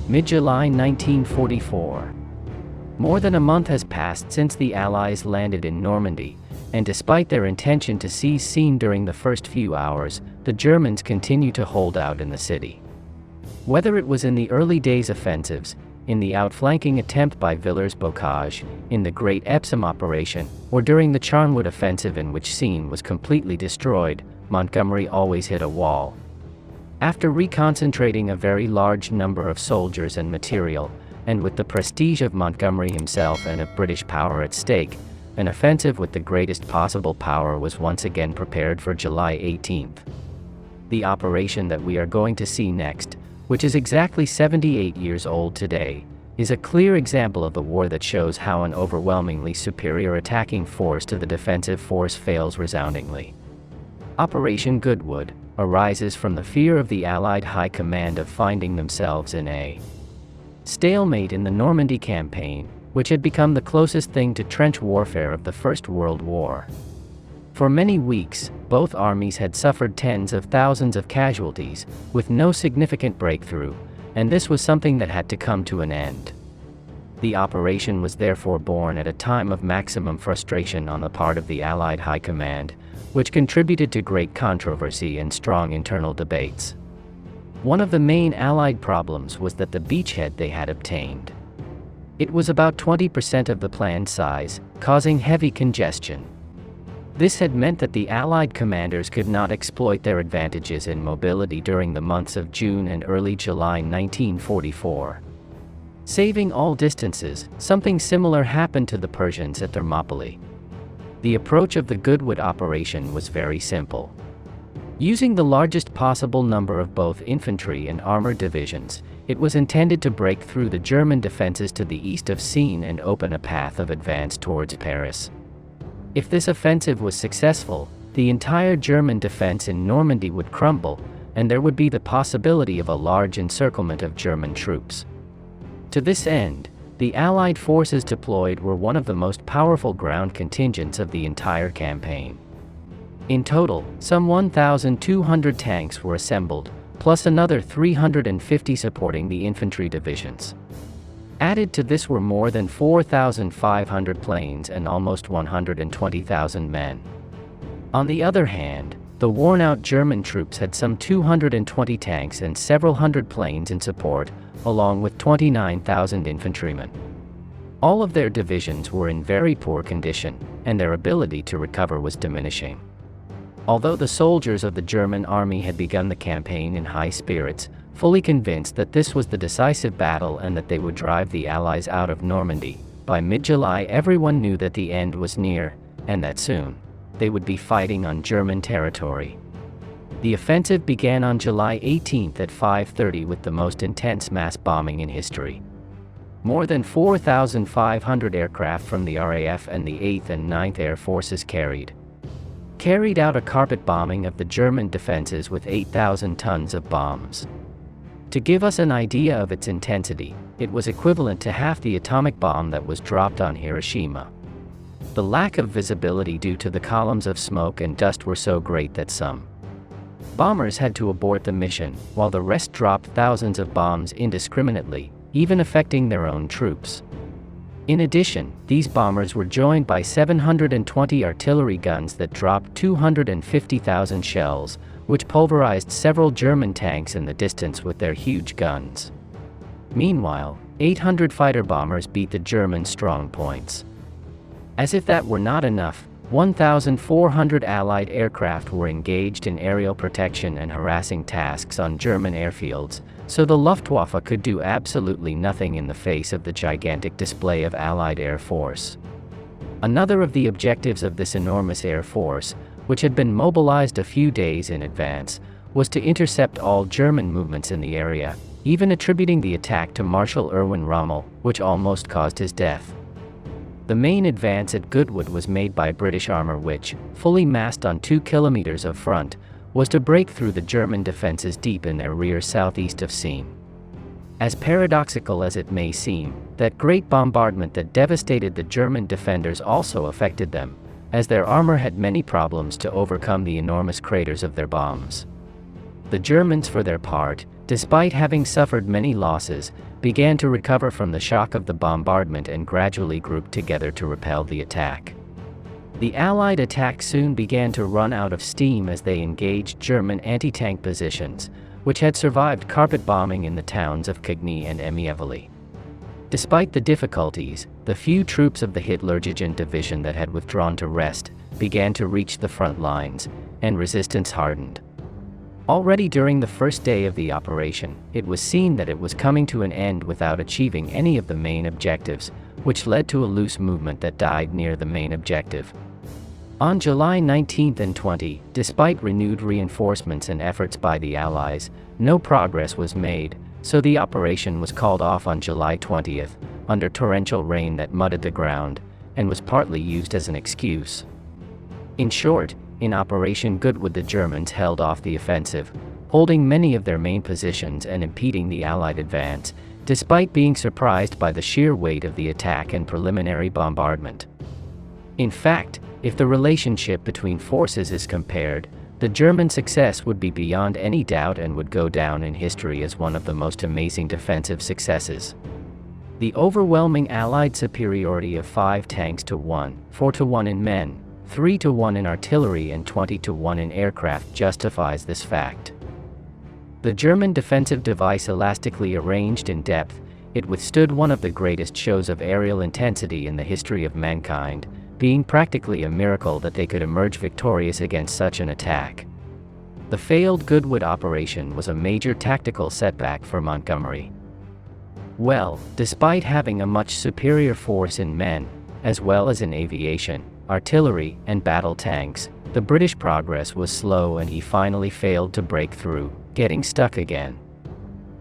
Mid-July 1944. More than a month has passed since the Allies landed in Normandy, and despite their intention to seize scene during the first few hours, the Germans continue to hold out in the city. Whether it was in the early days offensives, in the outflanking attempt by Villers-Bocage, in the Great Epsom operation, or during the Charnwood offensive in which Scene was completely destroyed, Montgomery always hit a wall. After reconcentrating a very large number of soldiers and material, and with the prestige of Montgomery himself and of British power at stake, an offensive with the greatest possible power was once again prepared for July 18th. The operation that we are going to see next, which is exactly 78 years old today, is a clear example of the war that shows how an overwhelmingly superior attacking force to the defensive force fails resoundingly. Operation Goodwood arises from the fear of the Allied High Command of finding themselves in a stalemate in the Normandy campaign, which had become the closest thing to trench warfare of the First World War. For many weeks, both armies had suffered tens of thousands of casualties, with no significant breakthrough, and this was something that had to come to an end. The operation was therefore born at a time of maximum frustration on the part of the Allied High Command, which contributed to great controversy and strong internal debates. One of the main Allied problems was that the beachhead they had obtained. It was about 20% of the planned size, causing heavy congestion. This had meant that the Allied commanders could not exploit their advantages in mobility during the months of June and early July 1944. Saving all distances, something similar happened to the Persians at Thermopylae. The approach of the Goodwood operation was very simple. Using the largest possible number of both infantry and armored divisions, it was intended to break through the German defenses to the east of Seine and open a path of advance towards Paris. If this offensive was successful, the entire German defense in Normandy would crumble, and there would be the possibility of a large encirclement of German troops. To this end, the Allied forces deployed were one of the most powerful ground contingents of the entire campaign. In total, some 1,200 tanks were assembled, plus another 350 supporting the infantry divisions. Added to this were more than 4,500 planes and almost 120,000 men. On the other hand, the worn-out German troops had some 220 tanks and several hundred planes in support, along with 29,000 infantrymen. All of their divisions were in very poor condition, and their ability to recover was diminishing. Although the soldiers of the German army had begun the campaign in high spirits, fully convinced that this was the decisive battle and that they would drive the Allies out of Normandy, by mid-July everyone knew that the end was near, and that soon they would be fighting on German territory. The offensive began on July 18th at 5:30 with the most intense mass bombing in history. More than 4,500 aircraft from the RAF and the 8th and 9th Air Forces carried out a carpet bombing of the German defenses with 8,000 tons of bombs. To give us an idea of its intensity, it was equivalent to half the atomic bomb that was dropped on Hiroshima. The lack of visibility due to the columns of smoke and dust were so great that some bombers had to abort the mission, while the rest dropped thousands of bombs indiscriminately, even affecting their own troops. In addition, these bombers were joined by 720 artillery guns that dropped 250,000 shells, which pulverized several German tanks in the distance with their huge guns. Meanwhile, 800 fighter bombers beat the German strong points. As if that were not enough, 1,400 Allied aircraft were engaged in aerial protection and harassing tasks on German airfields, so the Luftwaffe could do absolutely nothing in the face of the gigantic display of Allied air force. Another of the objectives of this enormous air force, which had been mobilized a few days in advance, was to intercept all German movements in the area, even attributing the attack to Marshal Erwin Rommel, which almost caused his death. The main advance at Goodwood was made by British armor which, fully massed on 2 kilometers of front, was to break through the German defenses deep in their rear southeast of Seine. As paradoxical as it may seem, that great bombardment that devastated the German defenders also affected them, as their armor had many problems to overcome the enormous craters of their bombs. The Germans, for their part, despite having suffered many losses, began to recover from the shock of the bombardment and gradually grouped together to repel the attack. The Allied attack soon began to run out of steam as they engaged German anti-tank positions, which had survived carpet bombing in the towns of Cagny and Emievely. Despite the difficulties, the few troops of the Hitlerjugend division that had withdrawn to rest began to reach the front lines, and resistance hardened. Already during the first day of the operation, it was seen that it was coming to an end without achieving any of the main objectives, which led to a loose movement that died near the main objective. On July 19 and 20, despite renewed reinforcements and efforts by the Allies, no progress was made, so the operation was called off on July 20 under torrential rain that mudded the ground, and was partly used as an excuse. In short, in Operation Goodwood the Germans held off the offensive, holding many of their main positions and impeding the Allied advance, despite being surprised by the sheer weight of the attack and preliminary bombardment. In fact, if the relationship between forces is compared, the German success would be beyond any doubt and would go down in history as one of the most amazing defensive successes. The overwhelming Allied superiority of 5 tanks to 1, 4 to 1 in men, 3 to 1 in artillery and 20 to 1 in aircraft justifies this fact. The German defensive device elastically arranged in depth, it withstood one of the greatest shows of aerial intensity in the history of mankind, being practically a miracle that they could emerge victorious against such an attack. The failed Goodwood operation was a major tactical setback for Montgomery. Well, despite having a much superior force in men, as well as in aviation, artillery, and battle tanks, the British progress was slow and he finally failed to break through, getting stuck again.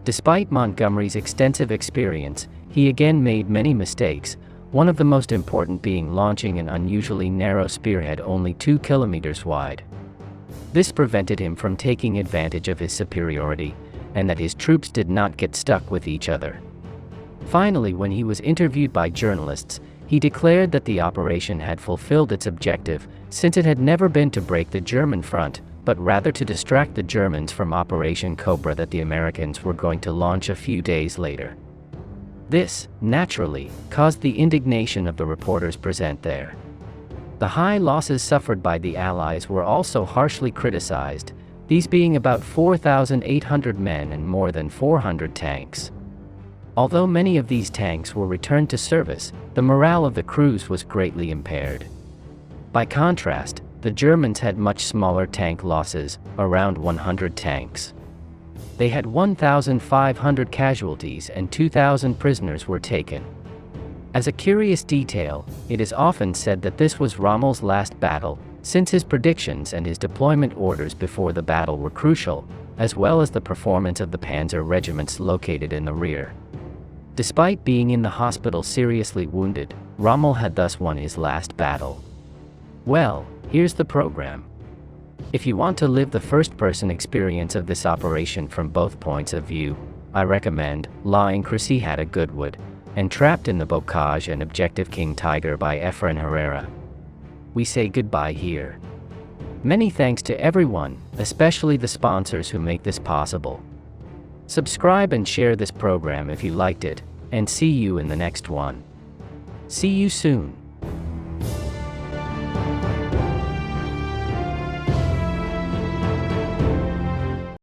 Despite Montgomery's extensive experience, he again made many mistakes, one of the most important being launching an unusually narrow spearhead only 2 kilometers wide. This prevented him from taking advantage of his superiority, and that his troops did not get stuck with each other. Finally, when he was interviewed by journalists, he declared that the operation had fulfilled its objective, since it had never been to break the German front, but rather to distract the Germans from Operation Cobra that the Americans were going to launch a few days later. This, naturally, caused the indignation of the reporters present there. The high losses suffered by the Allies were also harshly criticized, these being about 4,800 men and more than 400 tanks. Although many of these tanks were returned to service, the morale of the crews was greatly impaired. By contrast, the Germans had much smaller tank losses, around 100 tanks. They had 1,500 casualties and 2,000 prisoners were taken. As a curious detail, it is often said that this was Rommel's last battle, since his predictions and his deployment orders before the battle were crucial, as well as the performance of the panzer regiments located in the rear. Despite being in the hospital seriously wounded, Rommel had thus won his last battle. Well, here's the program. If you want to live the first-person experience of this operation from both points of view, I recommend La Encrucijada Goodwood and Trapped in the Bocage and Objective King Tiger by Efrain Herrera. We say goodbye here. Many thanks to everyone, especially the sponsors who make this possible. Subscribe and share this program if you liked it, and see you in the next one. See you soon.